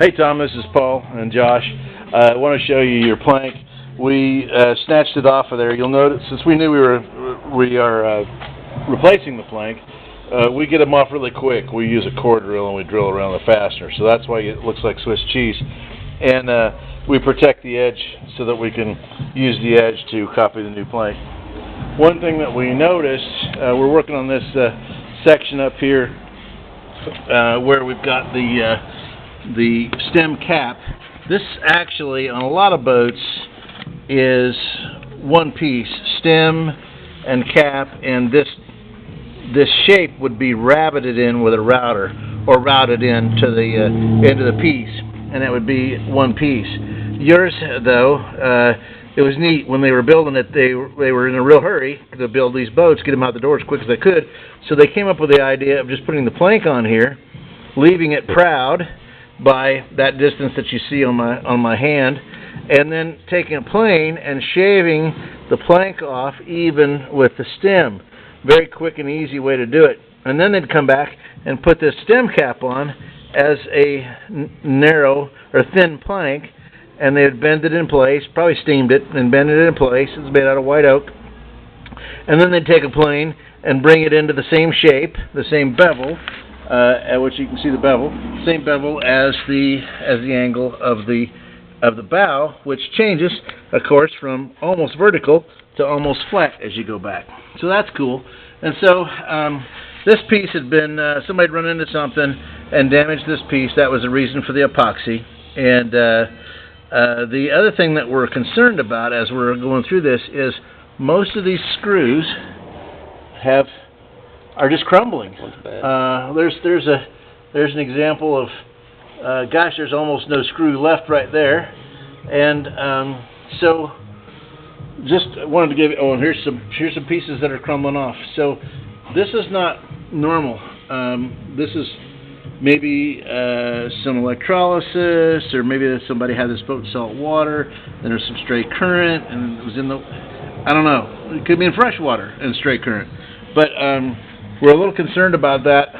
Hey Tom, this is Paul and Josh. I want to show you your plank. We snatched it off of there. You'll notice, since we knew we are replacing the plank, we get them off really quick. We use a core drill and we drill around the fastener, so that's why it looks like Swiss cheese. And we protect the edge so that we can use the edge to copy the new plank. One thing that we noticed, we're working on this section up here where we've got the stem cap. This actually, on a lot of boats, is one piece, stem and cap, and this shape would be rabbeted in with a router, or routed into the piece, and it would be one piece. Yours, though, it was neat. When they were building it, they were in a real hurry to build these boats, get them out the door as quick as they could, so they came up with the idea of just putting the plank on here, leaving it proud by that distance that you see on my hand, and then taking a plane and shaving the plank off even with the stem. Very quick and easy way to do it. And then they'd come back and put this stem cap on as a narrow or thin plank, and they'd bend it in place, probably steamed it and bend it in place. It's made out of white oak. And then they'd take a plane and bring it into the same shape, the same bevel, at which you can see the bevel, same bevel as the angle of the bow, which changes, of course, from almost vertical to almost flat as you go back. So that's cool. And so this piece had been, somebody had run into something and damaged this piece. That was the reason for the epoxy. And the other thing that we're concerned about as we're going through this is most of these screws are just crumbling. There's an example of, gosh, there's almost no screw left right there, and so just wanted to give you. Oh, and here's some pieces that are crumbling off. So this is not normal. This is maybe some electrolysis, or maybe somebody had this boat in salt water, then there's some stray current, and it was in the, I don't know, it could be in fresh water and stray current. But we're a little concerned about that.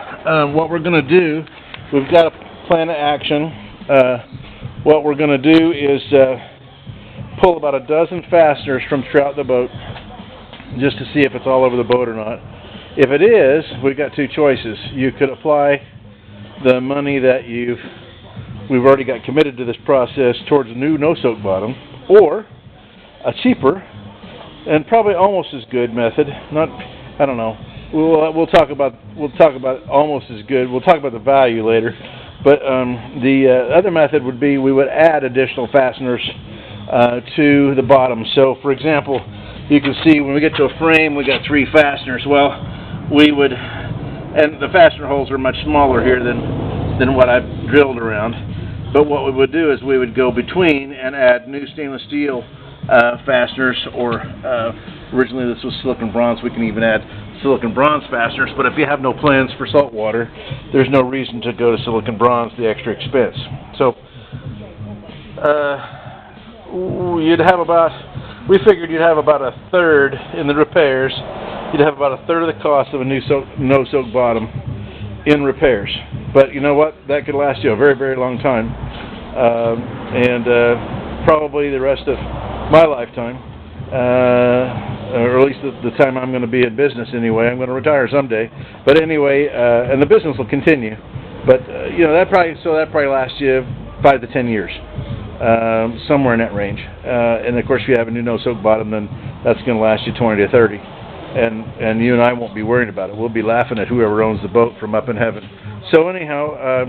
What we're going to do, we've got a plan of action. What we're going to do is pull about a dozen fasteners from throughout the boat, just to see if it's all over the boat or not. If it is, we've got two choices. You could apply the money that we've already got committed to this process towards a new no-soak bottom, or a cheaper and probably almost as good method. I don't know. We'll talk about almost as good. We'll talk about the value later. But the other method would be we would add additional fasteners to the bottom. So, for example, you can see when we get to a frame, we got 3 fasteners. Well, we would, and the fastener holes are much smaller here than what I've drilled around. But what we would do is we would go between and add new stainless steel fasteners, or originally this was silicon bronze. We can even add silicon bronze fasteners, but if you have no plans for salt water, there's no reason to go to silicon bronze, the extra expense. So we figured you'd have about a third in the repairs. You'd have about a third of the cost of a new no-soak bottom in repairs. But you know what? That could last you a very, very long time, and probably the rest of my lifetime, or at least the time I'm going to be in business anyway. I'm going to retire someday, but anyway, and the business will continue. But you know, that probably lasts you 5 to 10 years, somewhere in that range. And of course, if you have a new no-soak bottom, then that's going to last you 20 to 30. And you and I won't be worried about it. We'll be laughing at whoever owns the boat from up in heaven. So anyhow.